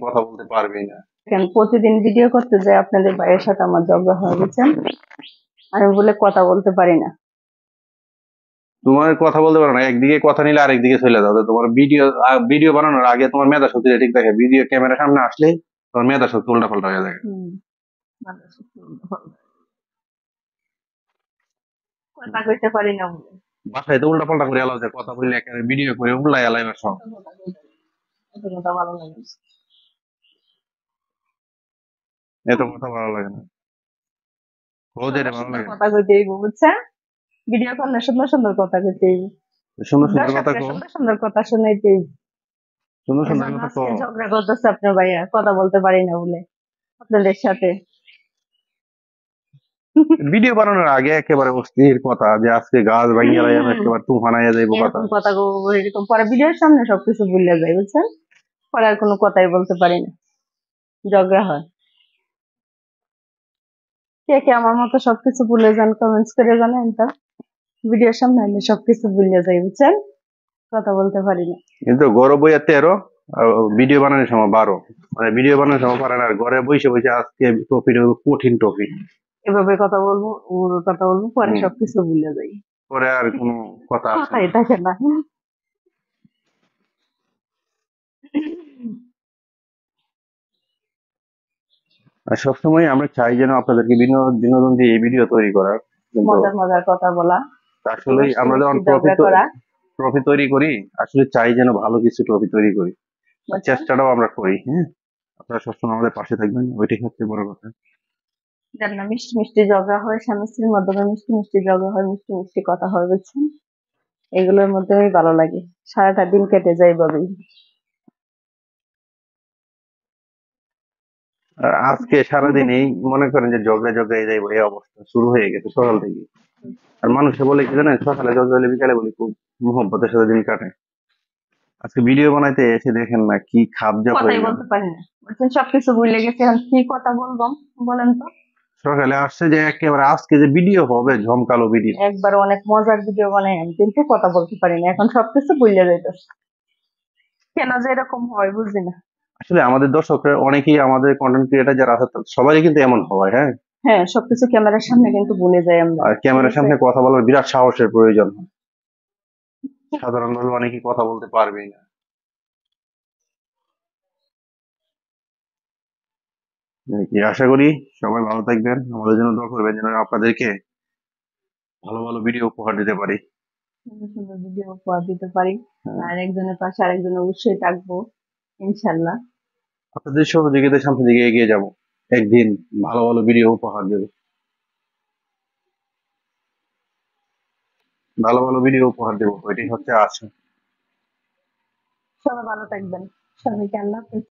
কথা বলতে পারবেই না। কেন প্রতিদিন ভিডিও করতে যাই আপনাদের ভাইয়ের সাথে আমার ঝগড়া হয় বুঝছেন। আমি বলে কথা বলতে পারি না। তোমার কথা বলতে পারো না, একদিকে কথা নিলে আরেকদিকে চলে যাও। তো তোমার ভিডিও বানানোর আগে তোমার মেধা শক্তিটা ঠিক থাকে, ভিডিও ক্যামেরার সামনে আসলেই তোমার মেধা শক্তি উল্টা পাল্টা হয়ে যায়। মানুষ একটু উল্টাপাল্টা। কথা কইতে পারি না বলে। বাসায় তো উল্টা পাল্টা করে এলাও, যে কথা বললে একেবারে ভিডিও করে উল্লাই এলাই সব। এত কথা ভালো লাগে না। এত কথা ভালো লাগে না, রোজের সুন্দর ভালো সুন্দর লাগে। কথা কইতে হইব বুঝছেন। ভিডিও করলে সুন্দর সুন্দর কথা কইতে হইব। সুন্দর সুন্দর কথা দর্শককে কো, সুন্দর সুন্দর কথা শোনাইতে হইব। সুন্দর এই সুন্দর জন্য কথা কো। আজকে ঝগড়া করতেছে আপনার ভাইয়া, কথা বলতে পারি না বলে আপনাদের সাথে। ভিডিও বানানোর আগে একেবারে অস্থির কথা, যে আজকে গাছ ভাঙিয়ে লাইম একেবারে তুফান আইয়া যাইবো কথা। এরকম কথা এরকম পরে ভিডিওর সামনে সবকিছু ভুলে যায় বুঝছেন। পরে আর কোনো কথাই বলতে পারি না, ঝগড়া হয়। কে কে আমার মতো সবকিছু ভুলে যান কমেন্টস করে জানেন তো। ভিডিওর সামনে আমি সবকিছু ভুলে যাই বুঝছেন, কথা বলতে পারি না। কিন্তু গরো বইয়া 13, ভিডিও বানানোর সময় 12। মানে ভিডিও বানানোর সময় পারে না, আর ঘরে বসে বসে আজকে টপিক কঠিন টপিক। এভাবে কথা বলবো, ওভাবে কথা বলবো, পরে হম, সবকিছু ভুলে যাই। পরে আর কোনো কথা আসে না। কথাই থাকে না। আর সবসময় আমরা চাই যেন আপনাদেরকে বিনোদন দিয়ে এই ভিডিও তৈরি করার, কিন্তু মজার মজার কথা বলা, একটু আসলেই মিষ্টি আমরা যখন মিষ্টি ঝগড়া করা ট্রফি তৈরি করি, আসলে চাই যেন ভালো কিছু ট্রফি তৈরি করি। আর বুঝছেন। চেষ্টাটাও আমরা করি। হ্যাঁ, আপনারা সবসময় আমাদের পাশে থাকবেন, ওইটাই হচ্ছে বড় কথা। জান না, মিষ্টি মিষ্টি ঝগড়া হয় স্বামী স্ত্রীর মাধ্যমে, মিষ্টি মিষ্টি ঝগড়া হয়, মিষ্টি মিষ্টি কথা হয় বুঝছেন। এগুলোর মধ্যেই ভালো লাগে, সারাটা দিন কেটে যায় এভাবেই। আর আজকে সারাদিন এই মনে করেন যে ঝগড়া ঝগড়া যাইব, এই অবস্থা শুরু হয়ে গেছে সকাল থেকে। আর মানুষে বলে কি জানেন, সকালে ঝগড়া হলে বিকালে বলি খুব মহব্বতের সাথে দিন কাটে। আজকে ভিডিও বানাইতে এসে দেখেন না কি খাপ জাপ কথাই হয়ে গেল। বলতে পারি না বুঝছেন, সবকিছু ভুলে গেছি, এখন কি কথা বলবো বলেন তো। সকালে আসছে যে একেবারে আজকে যে ভিডিও হবে ঝমকালো ভিডিও। একবার অনেক মজার ভিডিও বানাই আমি, কিন্তু কথা বলতে পারি না, এখন সবকিছু ভুলে যাইতেছে। কেন যে এরকম হয় বুঝি না। আসলে আমাদের দর্শকরা অনেকেই, আমাদের কন্টেন্ট ক্রিয়েটার যারা আছে সবাই কিন্তু এমন হয়। হ্যাঁ, হ্যাঁ, সবকিছু ক্যামেরার সামনে কিন্তু ভুলে যাই আমরা, আর ঠিক ক্যামেরার আছে। সামনে কথা বলার বিরাট সাহসের প্রয়োজন হয়। সাধারণভাবে অনেকেই কথা বলতে পারবেই না। এই কি, আশা করি সবাই ভালো থাকবেন, আমাদের জন্য দোয়া করবেন যেন আপনাদেরকে ভালো ভালো ভিডিও উপহার দিতে পারি। সুন্দর সুন্দর ভিডিও উপহার দিতে পারি। হ্যাঁ, আর একজনের পাশে আরেকজন অবশ্যই থাকবো, ইনশাল্লাহ। আপনাদের সহযোগিতার সামনে দিকে এগিয়ে যাব, একদিন ভালো ভালো ভিডিও উপহার দেব, ভালো ভালো ভিডিও উপহার দেবো, এটাই হচ্ছে আশা। সবাই ভালো থাকবেন। সবাইকে আল্লাহ হাফেজ।